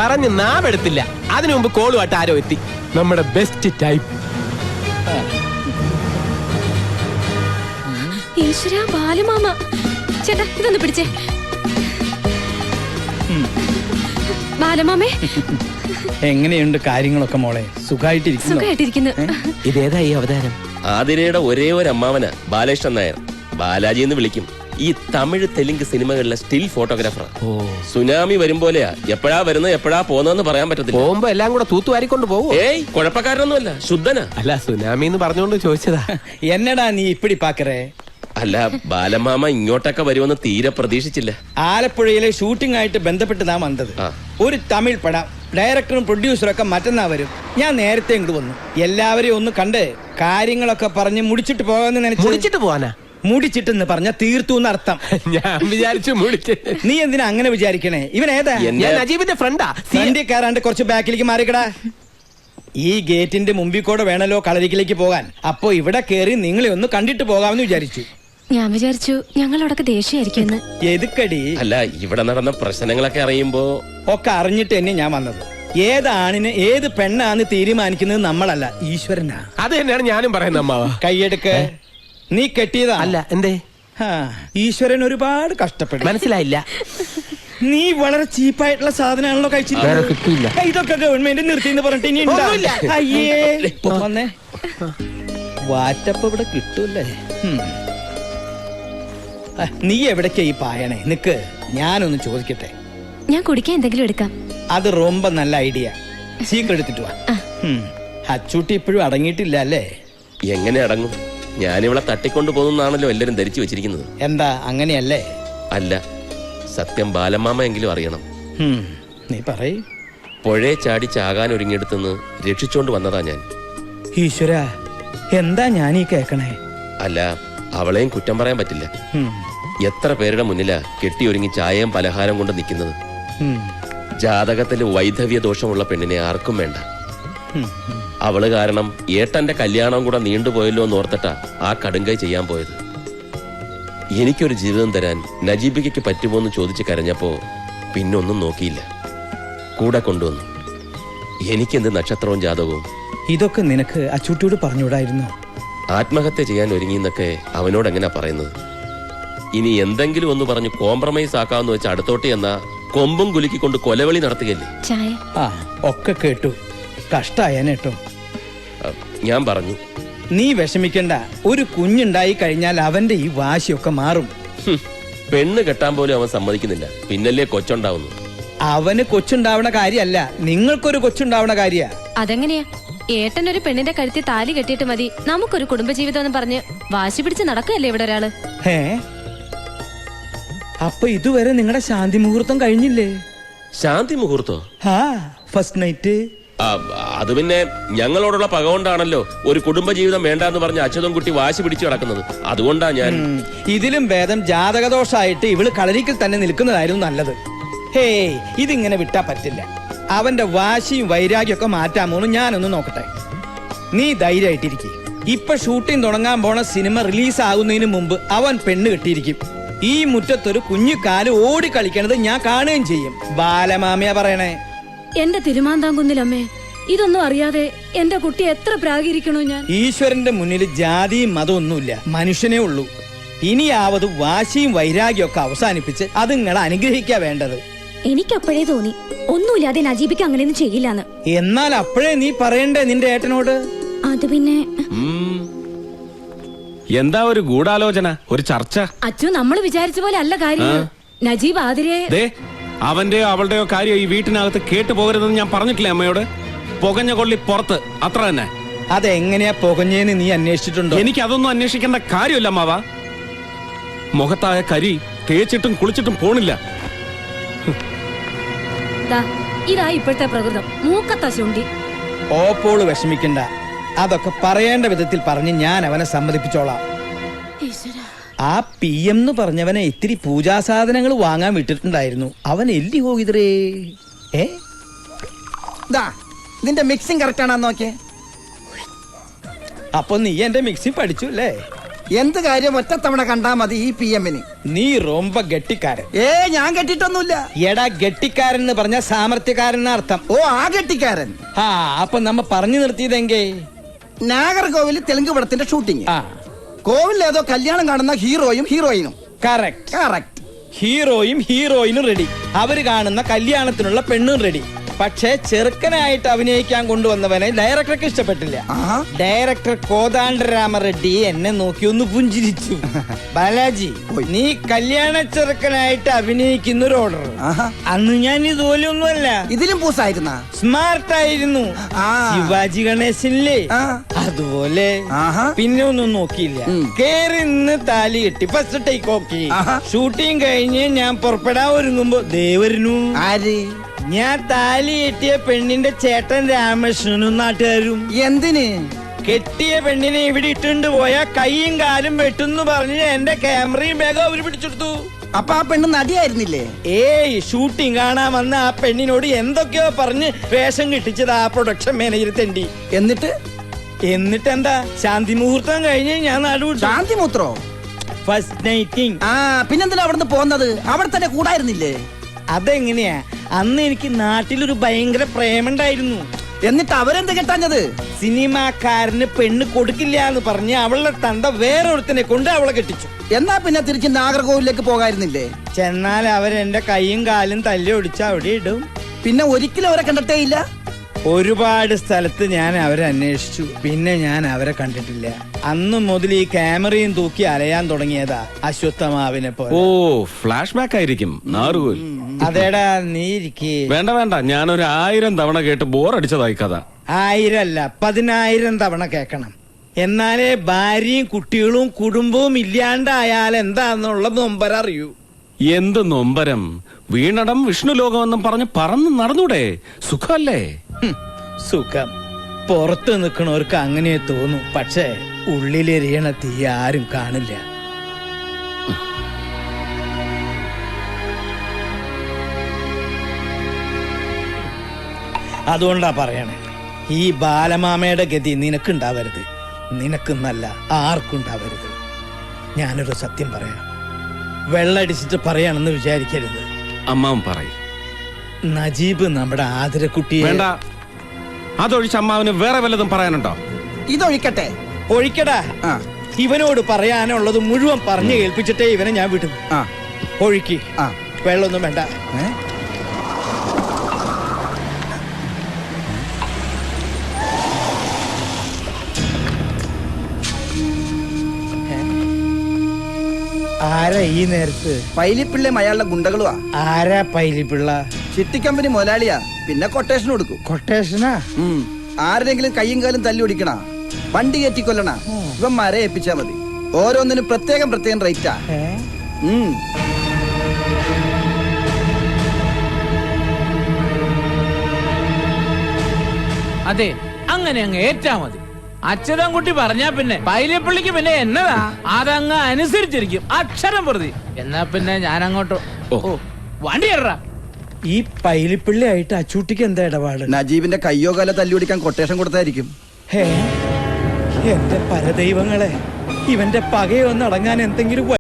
പറഞ്ഞ് നാവെടുത്തില്ല. അതിനു മുമ്പ് കോളുമായിട്ട് ആരോ എത്തി. നമ്മുടെ ബെസ്റ്റ് ടൈപ്പ്. ഈശ്വരാ, ബാലമാമ. ചേട്ടാ ഇതൊന്ന് പിടിച്ചേ. ബാലമാമേ, എങ്ങനെയുണ്ട് കാര്യങ്ങളൊക്കെ മോളെ? സുഖമായിട്ടിരിക്കുന്നു. ഇതേതാ ഈ അവതാരം? ആതിരയുടെ ഒരേ ഒരു അമ്മാവന ബാലകൃഷ്ണൻ നായർ. ബാലാജി എന്ന് വിളിക്കും. ഈ തമിഴ് തെലുങ്ക് സിനിമകളിലെ സ്റ്റിൽ ഫോട്ടോഗ്രാഫർ. സുനാമി വരും പോലെയാ. എപ്പോഴാ വരുന്നത് എപ്പോഴാ പോകുന്നതെന്ന് പറയാൻ പറ്റത്തില്ല. പോകുമ്പോ എല്ലാം കൂടെ തൂത്തുവാരിക്കൊണ്ട് പോകും. ഏയ്, കുഴപ്പക്കാരനൊന്നുമല്ല, ശുദ്ധനാ. അല്ല, സുനാമി എന്ന് പറഞ്ഞുകൊണ്ട് ചോദിച്ചതാ. എന്നടാ നീ ഇപ്പിടി പാക്കറേ? അല്ല, ബാലമാമ ഇങ്ങോട്ടൊക്കെ വരുമെന്ന് തീരെ പ്രതീക്ഷിച്ചില്ല. ആലപ്പുഴയിലെ ഷൂട്ടിംഗ് ആയിട്ട് ബന്ധപ്പെട്ട് നാം വന്നത്. ഒരു തമിഴ് പടം ഡയറക്ടറും പ്രൊഡ്യൂസറും ഒക്കെ മറ്റന്നാ വരും. ഞാൻ നേരത്തെ ഇങ്ങോട്ട് വന്നു. എല്ലാവരെയും ഒന്ന് കണ്ട് കാര്യങ്ങളൊക്കെ പറഞ്ഞ് മുടിച്ചിട്ട് പോകാന്ന് നിனைച്ചു. മുടിച്ചിട്ട് പോവാനാ? മുടിച്ചിട്ടെന്ന് പറഞ്ഞ തീർത്തു എന്നർത്ഥം. ഞാൻ വിചാരിച്ചു മുടിച്ച്. നീ എന്തിനാ അങ്ങനെ വിചാരിക്കണേ? ഇവൻ ഏതാ? ഞാൻ നജീബിന്റെ ഫ്രണ്ടാ. ഫ്രണ്ടിൽ കയറാണ്ട് കുറച്ച് ബാക്കിലേക്ക് മാറിക്കടാ. ഈ ഗേറ്റിന്റെ മുമ്പിൽ കൂടെ വേണല്ലോ കളരിക്കിലേക്ക് പോകാൻ. അപ്പോ ഇവിടെ കയറി നിങ്ങളെ ഒന്ന് കണ്ടിട്ട് പോകാമെന്ന് വിചാരിച്ചു. ഞാൻ വിചാരിച്ചു ഞങ്ങളോടൊക്കെ ദേഷ്യമായിരിക്കും. എതുക്കടി? അല്ല, ഇവിടെ നടന്ന പ്രശ്നങ്ങളൊക്കെ അറിയുമ്പോ ഒക്കെ അറിഞ്ഞിട്ട് തന്നെ ഞാൻ വന്നത്. ഏത് ആണിന് ഏത് പെണ്ണാന്ന് തീരുമാനിക്കുന്നത് നമ്മളല്ല, ഈശ്വരനാ. അത് തന്നെയാണ് ഞാനും പറയുന്നത് അമ്മാവ. കൈയെടുക്ക്. നീ കെട്ടിയതാ? അല്ല. എന്തേ? ഈശ്വരൻ ഒരുപാട് കഷ്ടപ്പെടും. മനസ്സിലായില്ല. നീ വളരെ ചീപ്പായിട്ടുള്ള സാധനമാണല്ലോ കഴിച്ചില്ല. ഇതൊക്കെ ഗവൺമെന്റ് നിർത്തിന്ന് പറഞ്ഞിട്ട് ഇനി അയ്യേ വന്നേ. വാറ്റപ്പ് ഇവിടെ കിട്ടൂല്ലേ? നീ എവിടേക്കാ ഈ പായണേ? നിക്ക്, ഞാനൊന്ന് ചോദിക്കട്ടെ. ഞാൻ കുടിക്കാൻ എന്തെങ്കിലും എടുക്കാം. അത് ரொம்ப നല്ല ഐഡിയ. സീക്രട്ട് എടുത്തിട്ട് വാ. അച്ചൂട്ടി ഇപ്പോഴും അടങ്ങിയിട്ടില്ല അല്ലേ? എങ്ങനെ അടങ്ങും? ഞാനിവളെ തട്ടിക്കൊണ്ടു പോകുന്നാണല്ലോ എല്ലാരും ധരിച്ചു വെച്ചിരിക്കുന്നത്. എന്താ അങ്ങനെയല്ലേ? അല്ല, സത്യം ബാലമാമ എങ്കിലും അറിയണം. നീ പറയ്. പുഴയെ ചാടി ചാകാൻ ഒരുങ്ങിയെടുത്തുനിന്ന് രക്ഷിച്ചോണ്ട് വന്നതാ ഞാൻ. ഈശ്വര, എന്താ ഞാനീ കേക്കണേ? അല്ല, അവളെയും കുറ്റം പറയാൻ പറ്റില്ല. എത്ര പേരുടെ മുന്നിലാ കെട്ടിയൊരുങ്ങി ചായയും പലഹാരം കൊണ്ട് നിൽക്കുന്നത്. ജാതകത്തിൽ വൈധവ്യ ദോഷമുള്ള പെണ്ണിനെ ആർക്കും വേണ്ട. അവള് കാരണം ഏട്ടന്റെ കല്യാണം കൂടെ നീണ്ടുപോയല്ലോ എന്ന് ഓർത്തിട്ടാ ആ കടുങ്കൈ ചെയ്യാൻ പോയത്. എനിക്കൊരു ജീവിതം തരാൻ നജീബിക്കയ്ക്ക് പറ്റുമോ എന്ന് ചോദിച്ച് കരഞ്ഞപ്പോ പിന്നൊന്നും നോക്കിയില്ല, കൂടെ കൊണ്ടുവന്നു. എനിക്കെന്ത് നക്ഷത്രവും ജാതകവും? ഇതൊക്കെ നിനക്ക് അച്ചൂട്ടിയോട് പറഞ്ഞുകൂടായിരുന്നു? ആത്മഹത്യ ചെയ്യാൻ ഒരുങ്ങിന്നൊക്കെ അവനോട് എങ്ങനെയാ പറയുന്നത്? ഇനി എന്തെങ്കിലും ഒന്ന് പറഞ്ഞു കോംപ്രമൈസ് ആക്കാമെന്ന് വെച്ച് അടുത്തോട്ട് എന്നാ കൊമ്പും കുലുക്കിക്കൊണ്ട് കൊലവിളി നടത്തുകയല്ലേ. ഒക്കെ കേട്ടു. കഷ്ടായേട്ടോ. ഞാൻ പറഞ്ഞു, നീ വിഷമിക്കണ്ട. ഒരു കുഞ്ഞുണ്ടായി കഴിഞ്ഞാൽ അവന്റെ ഈ വാശിയൊക്കെ മാറും. പെണ്ണ് കെട്ടാൻ പോലും അവൻ സമ്മതിക്കുന്നില്ല, പിന്നല്ലേ കൊച്ചുണ്ടാവുന്നു. അവന് കൊച്ചുണ്ടാവണ കാര്യല്ല, നിങ്ങൾക്കൊരു കൊച്ചുണ്ടാവണ കാര്യ. അതെങ്ങനെയാ? ഏട്ടനൊരു പെണ്ണിന്റെ കഴുത്തിൽ താലി കെട്ടിയിട്ട് മതി നമുക്കൊരു കുടുംബജീവിതം എന്ന് പറഞ്ഞ് വാശി പിടിച്ച് നടക്കുകയല്ലേ ഇവിടെ ഒരാള്. അപ്പൊ ഇതുവരെ നിങ്ങളുടെ ശാന്തി മുഹൂർത്തം കഴിഞ്ഞില്ലേ? ശാന്തി മുഹൂർത്തോ? First night. അത് പിന്നെ ഞങ്ങളോടുള്ള പക കൊണ്ടാണല്ലോ ഒരു കുടുംബജീവിതം വേണ്ടെന്ന് പറഞ്ഞ് അച്യുതൻകുട്ടി വാശി പിടിച്ചു കിടക്കുന്നത്. അതുകൊണ്ടാ ഞാൻ. ഇതിലും ഭേദം ജാതകദോഷായിട്ട് ഇവള് കളരിക്കൽ തന്നെ നിൽക്കുന്നതായിരുന്നു നല്ലത്. ഇതിങ്ങനെ വിട്ടാ പറ്റില്ല. അവന്റെ വാശിയും വൈരാഗ്യമൊക്കെ മാറ്റാമോന്ന് ഞാനൊന്ന് നോക്കട്ടെ. നീ ധൈര്യമായിട്ടിരിക്കും. ഇപ്പൊ ഷൂട്ടിംഗ് തുടങ്ങാൻ പോണ സിനിമ റിലീസ് ആകുന്നതിന് മുമ്പ് അവൻ പെണ്ണ് കെട്ടിയിരിക്കും. ഈ മുറ്റത്തൊരു കുഞ്ഞു കാല് ഓടി കളിക്കണത് ഞാൻ കാണുകയും ചെയ്യും. ബാലമാമയാ പറയണേ. എന്റെ തിരുമാന്താംകുന്നിലമ്മേ, ഇതൊന്നും അറിയാതെ എന്റെ കുട്ടി എത്ര പ്രാഗിരിക്കണോ ഞാൻ. ഈശ്വരന്റെ മുന്നിൽ ജാതിയും മതമൊന്നുമില്ല, മനുഷ്യനേ ഉള്ളൂ. ഇനിയാവത് വാശിയും വൈരാഗ്യം ഒക്കെ അവസാനിപ്പിച്ച് അത് നിങ്ങളെ അനുഗ്രഹിക്കാ വേണ്ടത്. എനിക്കപ്പോഴേ തോന്നി ഒന്നുമില്ലാതെ നജീബിക്ക് അങ്ങനെയൊന്നും ചെയ്യില്ലാന്ന്. എന്നാൽ അപ്പോഴേ നീ പറയണ്ടേ നിന്റെ ഏട്ടനോട്? അത് പിന്നെ എന്താ ഒരു ഗൂഢാലോചന, ഒരു ചർച്ച? അച്ഛൻ നമ്മൾ വിചാരിച്ച പോലെ അല്ല കാര്യം. നജീബ് ആതിരയെ അവന്റെയോ അവളുടെയോ കാര്യം ഈ വീട്ടിനകത്ത് കേട്ടു പോകരുതെന്ന് ഞാൻ പറഞ്ഞിട്ടില്ലേ അമ്മയോട്? പുകഞ്ഞ കൊള്ളി പുറത്ത്, അത്ര തന്നെ. അതെങ്ങനെയാ പുകഞ്ഞേന്ന് നീ അന്വേഷിച്ചിട്ടുണ്ടോ? എനിക്ക് അതൊന്നും അന്വേഷിക്കേണ്ട കാര്യമില്ല അമ്മാവ. മുഖത്തായ കരി തേച്ചിട്ടും കുളിച്ചിട്ടും പോണില്ല. ഇതാ ഇപ്പോഴത്തെ പ്രകൃതം, മൂക്കത്ത ശുണ്ടി. ഓപ്പോള് വിഷമിക്കണ്ട. അതൊക്കെ പറയേണ്ട വിധത്തിൽ പറഞ്ഞ് ഞാൻ അവനെ സമ്മതിപ്പിച്ചോളാം. ആ PM എന്ന് പറഞ്ഞവനെ ഇത്തിരി പൂജാസാധനങ്ങൾ വാങ്ങാൻ വിട്ടിട്ടുണ്ടായിരുന്നു. അവൻ എല്ലി പോകിതറേ. ഇതിന്റെ മിക്സിംഗ് കറക്റ്റ് ആണെന്ന് നോക്കിയേ. അപ്പൊ നീ എന്റെ മിക്സിംഗ് പഠിച്ചു അല്ലേ? എന്ത് കാര്യം ഒറ്റത്തവണ കണ്ടാ മതി ഈ PM-ന്. നീ റൊമ്പ ഗട്ടിക്കാരൻ. ഞാൻ കെട്ടിട്ടൊന്നുമില്ല. എടാ ഗട്ടിക്കാരൻ എന്ന് പറഞ്ഞ സാമർത്ഥ്യക്കാരൻ അർത്ഥം. ഓ ആ കെട്ടിക്കാരൻ. ആ അപ്പൊ നമ്മ പറഞ്ഞു നിർത്തിയതെങ്കേ നാഗർകോവിൽ തെലുങ്ക് പടത്തിന്റെ ഷൂട്ടിങ്. ആ കോവിൽ ഏതോ കല്യാണം കാണുന്ന ഹീറോയും ഹീറോയിനും. കറക്റ്റ്. കറക്റ്റ്. ഹീറോയും ഹീറോയിനും റെഡി. അവര് കാണുന്ന കല്യാണത്തിനുള്ള പെണ്ണും റെഡി. പക്ഷെ ചെറുക്കനായിട്ട് അഭിനയിക്കാൻ കൊണ്ടുവന്നവനെ ഡയറക്ടർക്ക് ഇഷ്ടപ്പെട്ടില്ല. ആഹാ. ഡയറക്ടർ കോദാണ്ഡരാമറെഡ്ഡി എന്നെ നോക്കി ഒന്ന് പുഞ്ചിരിച്ചു. ബാലാജി, നീ കല്യാണ ചെറുക്കനായിട്ട് അഭിനയിക്കുന്ന ഒരു ഓർഡർ. ആഹാ. അന്ന് ഞാൻ ഇതുപോലെ ഒന്നുമല്ല, ഇതിലും പൂസായിരുന്ന. സ്മാർട്ട് ആയിരുന്നു. ആ. ശിവാജി ഗണേശനില്ലേ ആ. അതുപോലെ. ആഹാ. പിന്നെ ഒന്നും നോക്കിയില്ല, കേറി നിന്ന് താലി കെട്ടി ഫസ്റ്റ് ടേക്ക് ഓക്കെ. ആഹാ. ഷൂട്ടിംഗ് കഴിഞ്ഞ് ഞാൻ പുറപ്പെടാൻ ഒരുങ്ങുമ്പോ ദേവരനു. ആര്? ഞാൻ താലി കെട്ടിയ പെണ്ണിന്റെ ചേട്ടൻ രാമകൃഷ്ണനും നാട്ടുകാരും. എന്തിന്? കെട്ടിയ പെണ്ണിനെ ഇവിടെ ഇട്ടുണ്ട് പോയാ കൈയും കാലും വെട്ടുന്നു പറഞ്ഞ് എന്റെ ക്യാമറയും ബാഗും അവര് പിടിച്ചെടുത്തു. അപ്പൊ ആ പെണ്ണ് നടിയായിരുന്നില്ലേ? ഏയ്, ഷൂട്ടിംഗ് കാണാൻ വന്ന ആ പെണ്ണിനോട് എന്തൊക്കെയോ പറഞ്ഞ് വേഷം കിട്ടിച്ചത് ആ പ്രൊഡക്ഷൻ മാനേജർ തെണ്ടി. എന്നിട്ടെന്താ, ശാന്തി മുഹൂർത്തം കഴിഞ്ഞ് ഞാൻ നാടുവിട്ടു. ശാന്തി മൂത്രോ? ഫസ്റ്റ് നൈറ്റിംഗ്. ആ പിന്നെന്തിനാ അവിടുന്ന് പോന്നത്? അവിടെ തന്നെ കൂടായിരുന്നില്ലേ? അതെങ്ങനെയാ? അന്ന് എനിക്ക് നാട്ടിലൊരു ഭയങ്കര പ്രേമുണ്ടായിരുന്നു. എന്നിട്ട് അവരെന്ത് കെട്ടാഞ്ഞത്? സിനിമാക്കാരന് പെണ്ണ് കൊടുക്കില്ല എന്ന് പറഞ്ഞ് അവളുടെ തന്ത വേറൊരുത്തനെ കൊണ്ട് അവളെ കെട്ടിച്ചു. എന്നാ പിന്നെ തിരിച്ച് നാഗർകോവിലേക്ക് പോകായിരുന്നില്ലേ? ചെന്നാൽ അവരെന്റെ കൈയും കാലും തല്ലി ഒടിച്ച് അവിടെ ഇടും. പിന്നെ ഒരിക്കലും അവരെ കണ്ടിട്ടേ ഇല്ല? ഒരുപാട് സ്ഥലത്ത് ഞാൻ അവരെ അന്വേഷിച്ചു, പിന്നെ ഞാൻ അവരെ കണ്ടിട്ടില്ല. അന്ന് മുതൽ ഈ ക്യാമറയും തൂക്കി അലയാൻ തുടങ്ങിയതാ അശ്വത്ഥമാവിനെ പോലെ. ഓ, ഫ്ലാഷ് ബാക്ക് ആയിരിക്കും നാറുകോൽ. അതേടാ, നീ ഇരിക്കേ. വേണ്ട വേണ്ട, ഞാനൊരു 1000 തവണ കേട്ട് ബോറടിച്ചതായി കഥ. 1000 അല്ല 10,000 തവണ കേൾക്കണം. എന്നാലേ ഭാര്യയും കുട്ടികളും കുടുംബവും ഇല്ലാണ്ടായാൽ എന്താന്നുള്ള നൊമ്പരറിയൂ. എന്ത് നൊമ്പരം! വീണടം വിഷ്ണു ലോകമെന്നും പറഞ്ഞ് പറന്ന് നടന്നൂടെ? സുഖല്ലേ? സുഖം പുറത്ത് നിൽക്കണവർക്ക് അങ്ങനെ തോന്നും, പക്ഷേ ഉള്ളിലെരിയണ തീ ആരും കാണില്ല. അതുകൊണ്ടാ പറയണേ, ഈ ബാലമാമയുടെ ഗതി നിനക്കുണ്ടാവരുത്. നിനക്കെന്നല്ല ആർക്കുണ്ടാവരുത്. ഞാനൊരു സത്യം പറയാം, വെള്ളടിച്ചിട്ട് പറയാണെന്ന് വിചാരിക്കരുത്. അമ്മാവൻ പറയും. നജീബ് നമ്മുടെ ആതിരക്കുട്ടിയെ. വേണ്ട, അതൊഴിച്ച് അമ്മാവന് വേറെ വല്ലതും പറയാനുണ്ടോ? ഇതൊഴിക്കട്ടെ. ഒഴിക്കടാ. ആ. ഇവനോട് പറയാനുള്ളത് മുഴുവൻ പറഞ്ഞു കേൾപ്പിച്ചിട്ടേ ഇവനെ ഞാൻ വിടും. ആ. ഒഴുക്കി. ആ. വെള്ളമൊന്നും വേണ്ട. ആരാ ഈ നേരത്ത്? പൈലിപ്പിള്ളയും അയാളുടെ ഗുണ്ടകളുവാ. ആരാ പൈലിപ്പിള്ള? ചിട്ടിക്കമ്പനി മുതലാളിയാ. പിന്നെ കൊട്ടേഷൻ കൊടുക്കും. കൊട്ടേഷനാ? ആരുടെങ്കിലും കയ്യും കാലും തല്ലി ഓടിക്കണ, വണ്ടി കയറ്റിക്കൊല്ലണ, ഇവന്മാരെ ഏൽപ്പിച്ചാ മതി. ഓരോന്നിനും പ്രത്യേകം പ്രത്യേകം റേറ്റാ. അതെ, അങ്ങനെ അങ്ങ് ഏറ്റാ മതി. അച്യുതൻകുട്ടി പറഞ്ഞാ പിന്നെ പൈലിപ്പള്ളിക്ക് പിന്നെ എന്നതാ, അതങ്ങ് അനുസരിച്ചിരിക്കും അക്ഷരം പ്രതി. എന്നാ പിന്നെ ഞാൻ അങ്ങോട്ടോ. വണ്ടി ഇടറാ. ഈ പൈലിപ്പിള്ളി ആയിട്ട് അച്ചൂട്ടിക്ക് എന്താ ഇടപാട്? നജീബിന്റെ കയ്യോ കാലോ തല്ലി ഓടിക്കാൻ കൊട്ടേഷൻ കൊടുത്തായിരിക്കും. എന്റെ പരദൈവങ്ങളെ, ഇവന്റെ പകയൊന്നടങ്ങാൻ എന്തെങ്കിലും